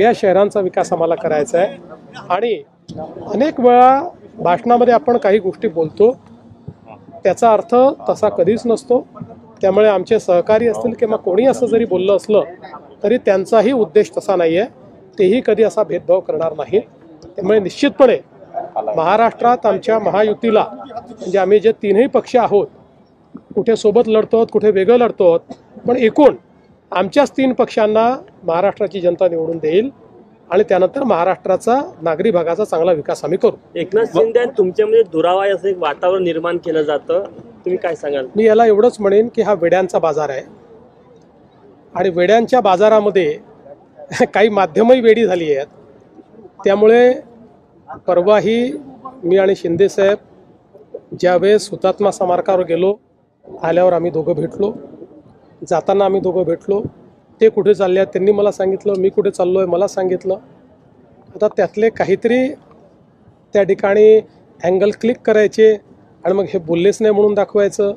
सगळ्या शहरांचा विकास आम्हाला करायचा आहे। आणि अनेक वेळा भाषणामध्ये आपण काही गोष्टी बोलतो, त्याचा अर्थ तसा कधीच नसतो। त्यामुळे आमचे सहकारी असतील किंवा कोणी असं जरी बोललं असलं तरी त्यांचाही उद्देश तसा नाही आहे, तेही कधी असा भेदभाव करणार नाही। त्यामुळे निश्चितपणे महाराष्ट्रात आमच्या महायुतीला, म्हणजे आम्ही जे तीनही पक्ष आहोत, कुठे सोबत लढतो, कुठे वेगळं लढतो, पण एकूण आमच्याच तीन पक्षांना महाराष्ट्राची जनता निवडून देईल आणि त्यानंतर महाराष्ट्राचा नागरी भागाचा चांगला विकास आम्ही करू। एकनाथ शिंदे तुमच्यामध्ये दुरावा असं एक वातावरण निर्माण केलं जातं, तुम्ही काय सांगाल? मी याला एवढंच म्हणेन की हा वेड्यांचा बाजार आहे आणि वेड्यांच्या बाजारामध्ये काही माध्यमही वेडी झाली आहेत। त्यामुळे परवाही मी आणि शिंदे साहेब ज्यावेळेस हुतात्मा स्मारकावर गेलो, आल्यावर आम्ही दोघं भेटलो, जाताना आम्ही दोघं भेटलो। ते कुठे चालले आहेत त्यांनी मला सांगितलं, मी कुठे चाललो आहे मला सांगितलं। आता त्यातले काहीतरी त्या ठिकाणी अँगल क्लिक करायचे आणि मग हे बोललेच नाही म्हणून दाखवायचं।